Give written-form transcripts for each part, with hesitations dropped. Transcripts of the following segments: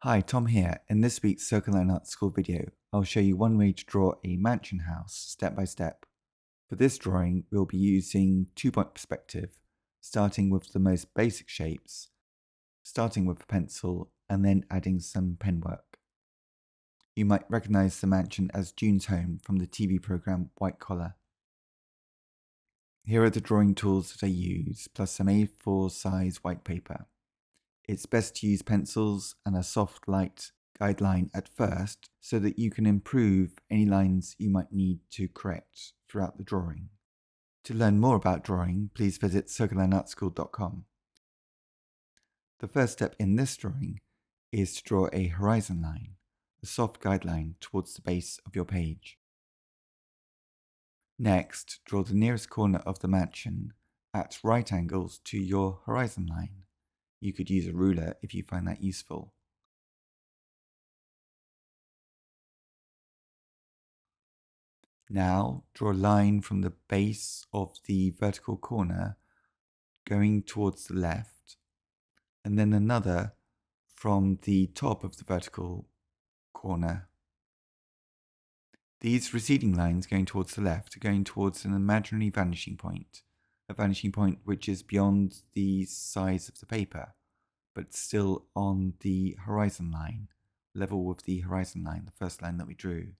Hi, Tom here. In this week's Circle Line Art School video, I'll show you one way to draw a mansion house step by step. For this drawing, we'll be using two-point perspective, starting with the most basic shapes, starting with a pencil, and then adding some pen work. You might recognize the mansion as June's home from the TV program White Collar. Here are the drawing tools that I use, plus some A4 size white paper. It's best to use pencils and a soft, light guideline at first so that you can improve any lines you might need to correct throughout the drawing. To learn more about drawing, please visit circlelineartschool.com. The first step in this drawing is to draw a horizon line, a soft guideline towards the base of your page. Next, draw the nearest corner of the mansion at right angles to your horizon line. You could use a ruler if you find that useful. Now, draw a line from the base of the vertical corner going towards the left, and then another from the top of the vertical corner. These receding lines going towards the left are going towards an imaginary vanishing point, a vanishing point which is beyond the size of the paper, but still on the horizon line, level with the horizon line, the first line that we drew.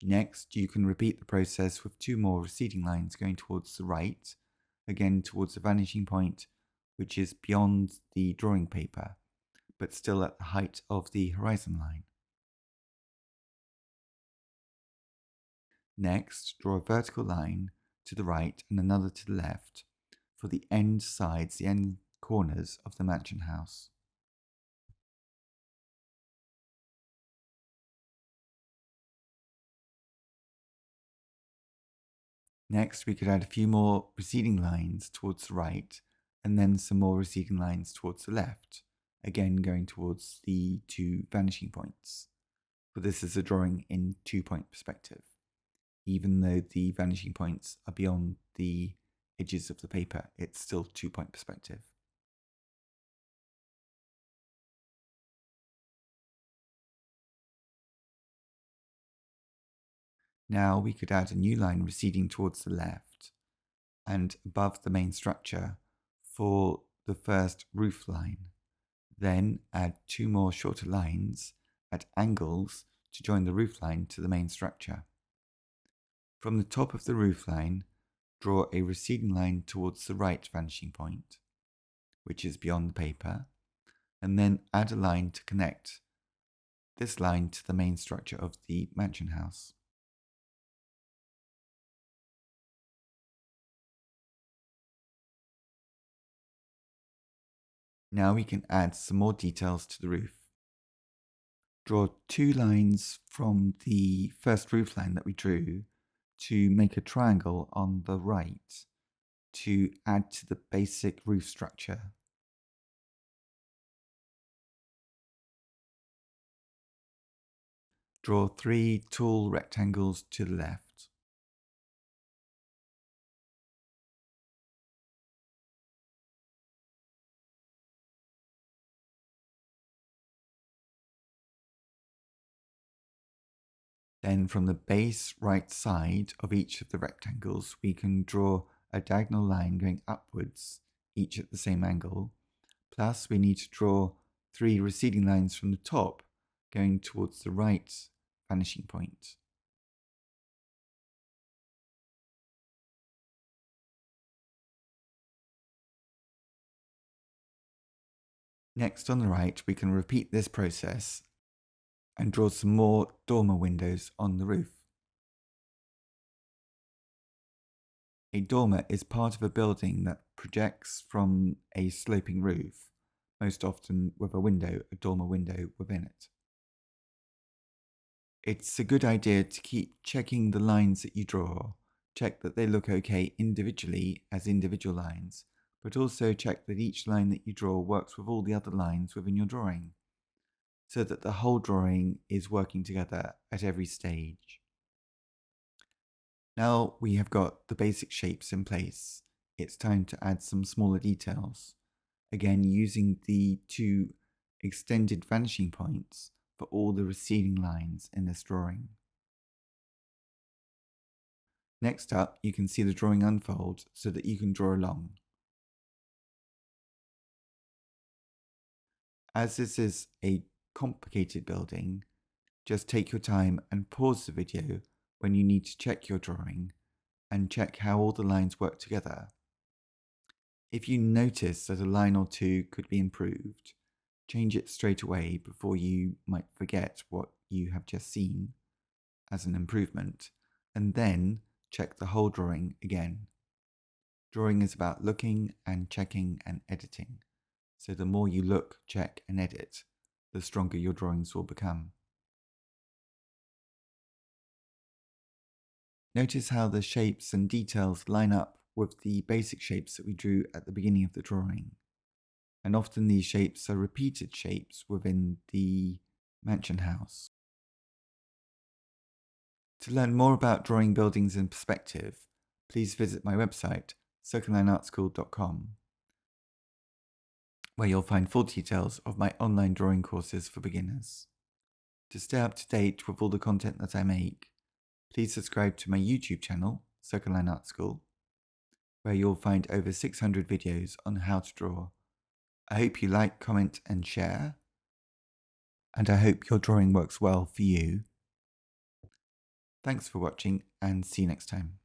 Next, you can repeat the process with two more receding lines going towards the right, again towards the vanishing point, which is beyond the drawing paper, but still at the height of the horizon line. Next, draw a vertical line to the right and another to the left for the end sides, the end corners of the mansion house. Next, we could add a few more receding lines towards the right and then some more receding lines towards the left, again going towards the two vanishing points. For this is a drawing in two-point perspective, even though the vanishing points are beyond the edges of the paper, it's still two-point perspective. Now we could add a new line receding towards the left and above the main structure for the first roof line. Then add two more shorter lines at angles to join the roof line to the main structure. From the top of the roof line, draw a receding line towards the right vanishing point, which is beyond the paper, and then add a line to connect this line to the main structure of the mansion house. Now we can add some more details to the roof. Draw two lines from the first roof line that we drew to make a triangle on the right to add to the basic roof structure. Draw three tall rectangles to the left. Then from the base right side of each of the rectangles, we can draw a diagonal line going upwards, each at the same angle. Plus, we need to draw three receding lines from the top, going towards the right vanishing point. Next, on the right, we can repeat this process and draw some more dormer windows on the roof. A dormer is part of a building that projects from a sloping roof, most often with a window, a dormer window within it. It's a good idea to keep checking the lines that you draw. Check that they look okay individually as individual lines, but also check that each line that you draw works with all the other lines within your drawing, so that the whole drawing is working together at every stage. Now we have got the basic shapes in place, it's time to add some smaller details. Again, using the two extended vanishing points for all the receding lines in this drawing. Next up, you can see the drawing unfold so that you can draw along. As this is a complicated building, just take your time and pause the video when you need to check your drawing and check how all the lines work together. If you notice that a line or two could be improved, change it straight away before you might forget what you have just seen as an improvement, and then check the whole drawing again. Drawing is about looking and checking and editing, so the more you look, check and edit, the stronger your drawings will become. Notice how the shapes and details line up with the basic shapes that we drew at the beginning of the drawing. And often these shapes are repeated shapes within the mansion house. To learn more about drawing buildings in perspective, please visit my website, circlelineartschool.com, where you'll find full details of my online drawing courses for beginners. To stay up to date with all the content that I make, please subscribe to my YouTube channel, Circle Line Art School, where you'll find over 600 videos on how to draw. I hope you like, comment and share, and I hope your drawing works well for you. Thanks for watching and see you next time.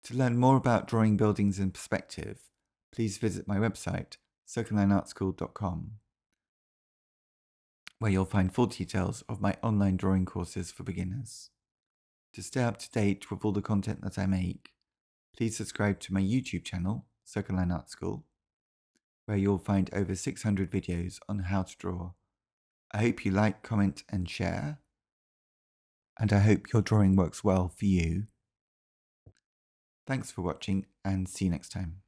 To learn more about drawing buildings in perspective, please visit my website, circlelineartschool.com, where you'll find full details of my online drawing courses for beginners. To stay up to date with all the content that I make, please subscribe to my YouTube channel, Circle Line Art School, where you'll find over 600 videos on how to draw. I hope you like, comment and share, and I hope your drawing works well for you. Thanks for watching and see you next time.